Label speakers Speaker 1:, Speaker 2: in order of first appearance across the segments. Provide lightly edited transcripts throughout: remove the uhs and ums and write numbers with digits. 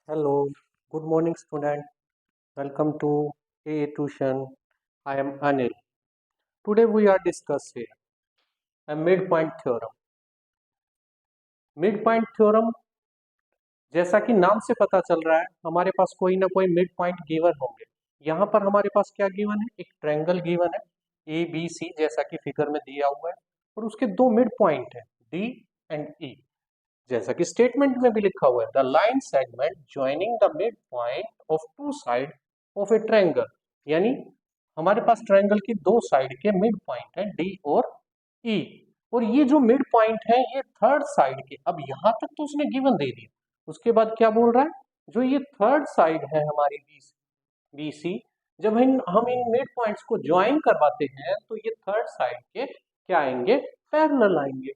Speaker 1: Hello, good morning, student. Welcome to AA Tuition. I am Anil. Today we are discussing a midpoint theorem. Midpoint theorem, जैसा कि नाम से पता चल रहा है, हमारे पास कोई ना कोई मिड पॉइंट गिवन होंगे। यहाँ पर हमारे पास क्या गिवन है? एक ट्रायंगल गिवन है, ए बी सी, जैसा कि फिगर में दिया हुआ है, और उसके दो मिड पॉइंट है, डी एंड ई, जैसा कि स्टेटमेंट में भी लिखा हुआ है, the line segment joining the mid point of two side of a triangle. यानी हमारे पास ट्रायंगल की दो साइड के मिड पॉइंट है, डी और ई, और ये जो मिड पॉइंट है ये थर्ड साइड के, अब यहां तक तो उसने गिवन दे दिया, उसके बाद क्या बोल रहा है, जो ये थर्ड साइड है हमारी बी सी, जब हम इन मिड पॉइंट्स को ज्वाइन करवाते हैं तो ये थर्ड साइड के क्या आएंगे, पैरेलल आएंगे।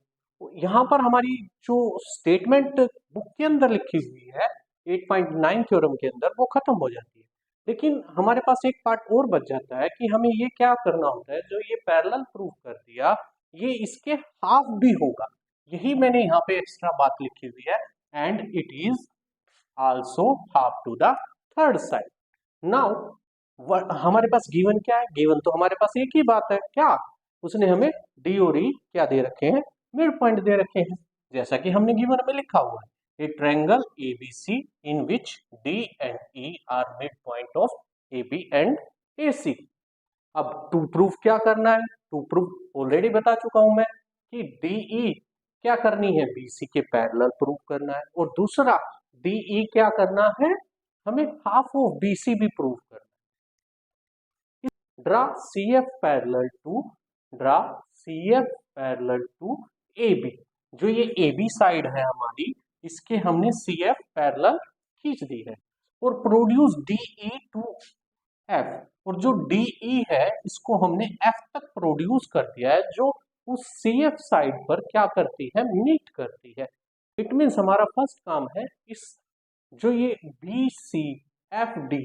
Speaker 1: यहाँ पर हमारी जो स्टेटमेंट बुक के अंदर लिखी हुई है 8.9 थ्योरम के अंदर, वो खत्म हो जाती है। लेकिन हमारे पास एक पार्ट और बच जाता है कि हमें ये क्या करना होता है, जो ये पैरेलल प्रूफ कर दिया ये इसके हाफ भी होगा। यही मैंने यहाँ पे एक्स्ट्रा बात लिखी हुई है, and it is also half to the third side. Now हमारे पास गिवन क्या है? गिवन तो हमारे पास एक ही बात है, क्या उसने हमें डी और ई क्या दे रखे हैं, मिड पॉइंट दे रखे हैं, जैसा कि हमने गिवन में लिखा हुआ है, a triangle ABC in which D and E are mid point of A B and A C. अब टू प्रूफ क्या करना है? टू प्रूफ ऑलरेडी बता चुका हूं मैं कि डीई क्या करनी है, बीसी के पैरेलल प्रूफ करना है, और दूसरा डीई क्या करना है, हमें हाफ ऑफ बीसी भी प्रूफ करना है। Draw C F parallel to draw C F parallel to A B, जो ये ए बी साइड है हमारी, इसके हमने सी एफ पैरेलल खींच दी है, और प्रोड्यूस डीई टू एफ, और जो डीई है इसको हमने एफ तक प्रोड्यूस कर दिया है, जो उस सी एफ साइड पर क्या करती है, मीट करती है। इट मीन्स हमारा फर्स्ट काम है इस जो ये B C F D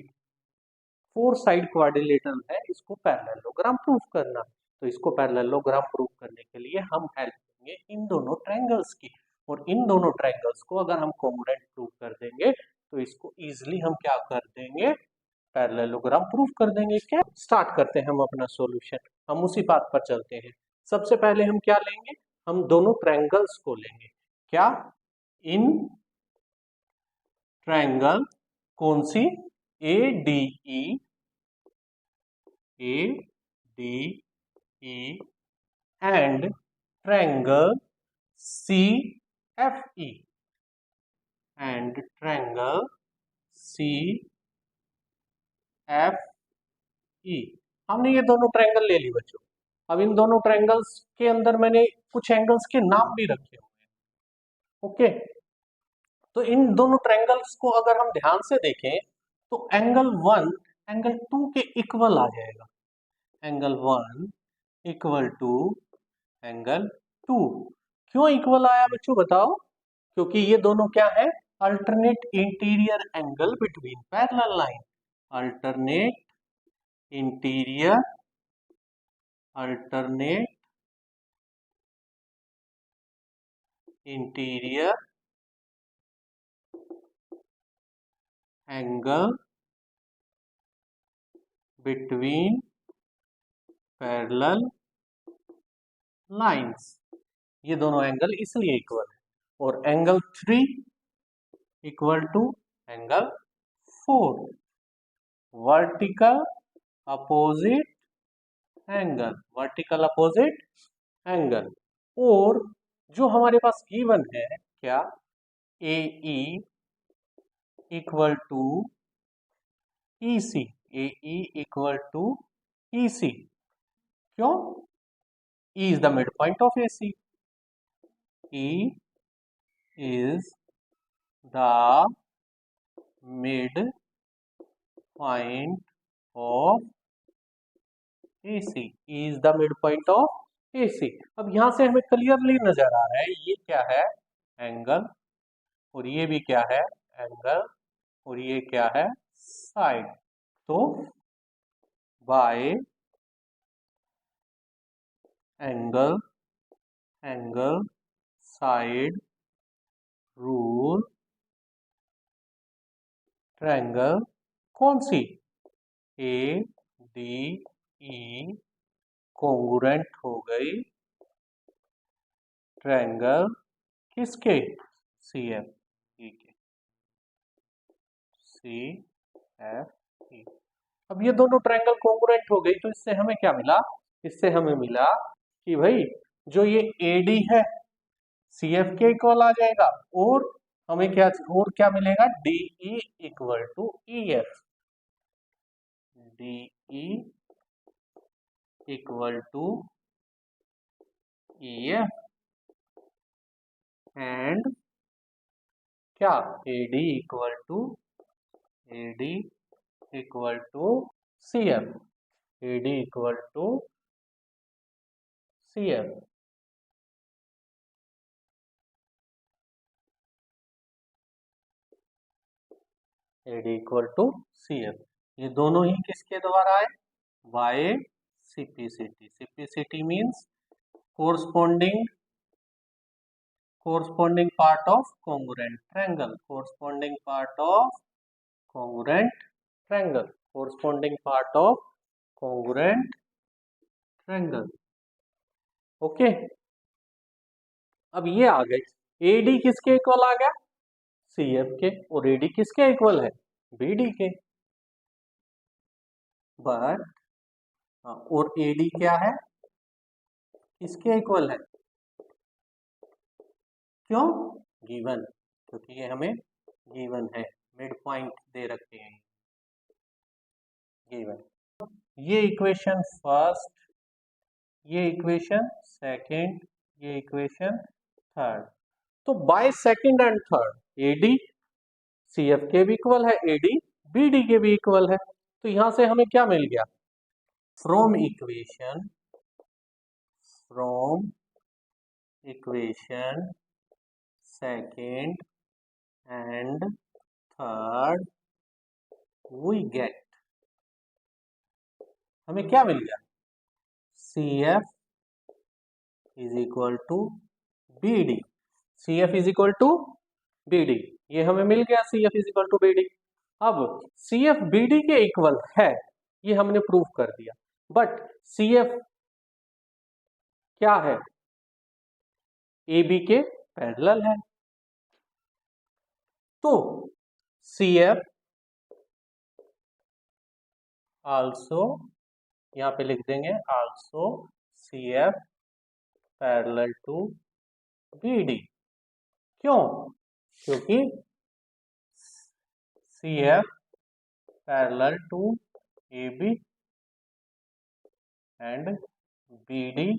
Speaker 1: four side quadrilateral है, इसको पैरेललोग्राम प्रूफ करना। तो इसको पैरेललोग्राम प्रूफ करने के लिए हम हेल्प लेंगे इन दोनों ट्रायंगल्स की, और इन दोनों ट्रायंगल्स को अगर हम कोंग्रुएंट प्रूफ कर देंगे तो इसको इजीली हम क्या कर देंगे, पैरेललोग्राम प्रूफ कर देंगे। क्या स्टार्ट करते हैं हम अपना सॉल्यूशन, हम उसी बात पर चलते हैं। सबसे पहले हम क्या लेंगे, हम दोनों ट्रायंगल्स को लेंगे, क्या इन ट्रायंगल, कौन सी, A D E, A D E and triangle C F E, and triangle C F E. हमने ये दोनों ट्रायंगल ले ली बच्चों। अब इन दोनों ट्रायंगल्स के अंदर मैंने कुछ एंगल्स के नाम भी रखे हुए हैं। ओके, तो इन दोनों ट्रायंगल्स को अगर हम ध्यान से देखें तो एंगल वन एंगल टू के इक्वल आ जाएगा। Angle one equal to angle two. क्यों इक्वल आया बच्चों बताओ? क्योंकि ये दोनों क्या है, alternate interior angle between parallel line. Alternate interior, alternate interior angle between parallel lines, ये दोनों एंगल इसलिए इक्वल है। और angle three equal to angle four, vertical opposite angle, vertical opposite angle. और जो हमारे पास गिवन है क्या, A E equal to E C, A E equal to E C. क्यों? E is the mid point of A C, E is the mid point of A C, is the mid point of A C. अब यहां से हमें clearly नजर आ रहा है ये क्या है, एंगल, और ये भी क्या है, एंगल, और ये क्या है, साइड। तो bye angle angle side rule, triangle कौन सी, ए डी ई कॉन्ग्रुएंट हो गई ट्रायंगल किसके, सी एफ ई के, सी एफ ई। अब ये दोनों ट्रायंगल कॉन्ग्रुएंट हो गई तो इससे हमें क्या मिला, इससे हमें मिला कि भाई जो ये एडी है सी एफ के इक्वल आ जाएगा, और हमें क्या, और क्या मिलेगा, DE equal to E F, DE equal to E F, and क्या, AD equal to C F, AD equal to C F. AD equal to C F, ये दोनों ही किसके द्वारा है, by CPCT. CPCT means corresponding part of congruent triangle, corresponding part of congruent triangle, corresponding part of congruent triangle। Okay, अब ये आ गई, AD किसके इक्वल आ गया, सी एफ के, और एडी किसके इक्वल है, बीडी के, बट और एडी क्या है, किसके इक्वल है, क्यों, गिवन, क्योंकि ये हमें गिवन है, मिड पॉइंट दे रखे हैं गिवन। ये इक्वेशन फर्स्ट, ये इक्वेशन सेकंड, ये इक्वेशन थर्ड। तो by second and third AD C F के भी इक्वल है, एडी बीडी के भी इक्वल है, तो यहां से हमें क्या मिल गया, from equation second and third we get, हमें क्या मिल गया, C F is equal to B D, C F is equal to B D, ये हमें मिल गया, C F is equal to B D. अब सी एफ बी डी के इक्वल है, ये हमने प्रूव कर दिया, बट सी एफ क्या है, ए बी के पैरेलल है, तो सी एफ आल्सो, यहां पे लिख देंगे also C F parallel to B D, क्यों, क्योंकि C F parallel to A B and B D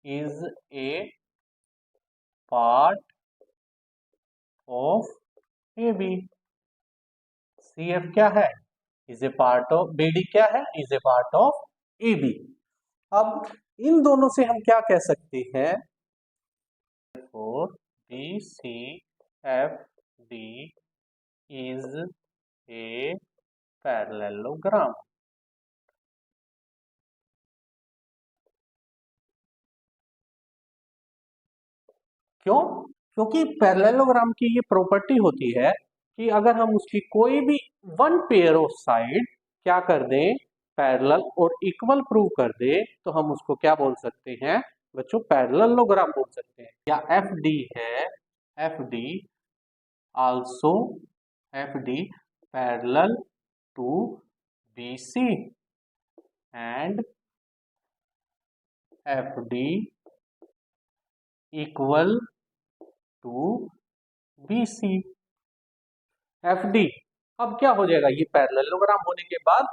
Speaker 1: is a part of A B, C F क्या है, is a part of, B D क्या है, is a part of A B. अब इन दोनों से हम क्या कह सकते हैं, B C F D is a parallelogram, क्यों, क्योंकि पैरेललोग्राम की ये प्रॉपर्टी होती है कि अगर हम उसकी कोई भी वन पेयर ऑफ साइड क्या कर दें, पैरेलल और इक्वल प्रूव कर दे, तो हम उसको क्या बोल सकते हैं बच्चों, पैरेललोग्राम बोल सकते हैं। या एफ डी है, F D also, F D parallel to B C and F D equal to B C, F D, अब क्या हो जाएगा, ये पैरेललोग्राम होने के बाद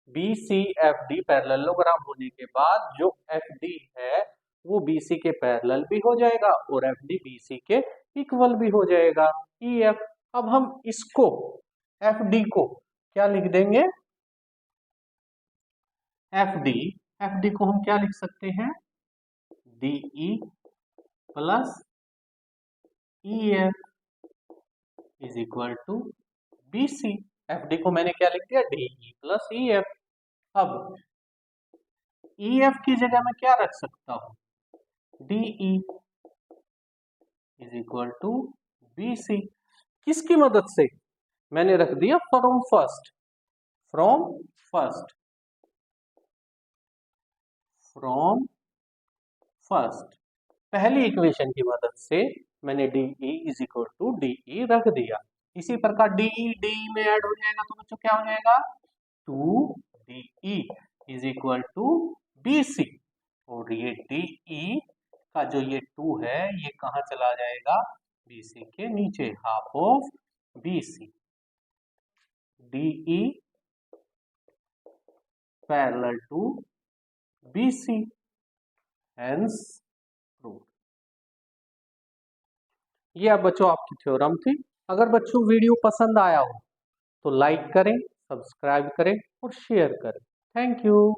Speaker 1: B C F D parallelogram होने के बाद जो एफ डी है वो बी सी के पैरेलल भी हो जाएगा और एफ डी बी सी के इक्वल भी हो जाएगा, ई एफ। अब हम इसको एफ डी को क्या लिख देंगे, एफ डी को हम क्या लिख सकते हैं, DE plus E F is equal to B C, F D को मैंने क्या लिख दिया, डीई प्लस ई एफ। अब ई एफ की जगह मैं क्या रख सकता हूं, DE is equal to B C, किसकी मदद से, मैंने रख दिया from first, from first, from first. पहली इक्वेशन की मदद से मैंने D E is equal to D E रख दिया। इसी प्रकार डी ई में ऐड हो जाएगा तो बच्चों क्या हो जाएगा, two D E is equal to B C. और ये डी ई का जो ये टू है ये कहाँ चला जाएगा, बी सी के नीचे, half of B C. D E parallel to B C, hence prove. ये अब बच्चों आपकी थ्योरम थी। अगर बच्चों वीडियो पसंद आया हो तो लाइक करें, सब्सक्राइब करें और शेयर करें। Thank you.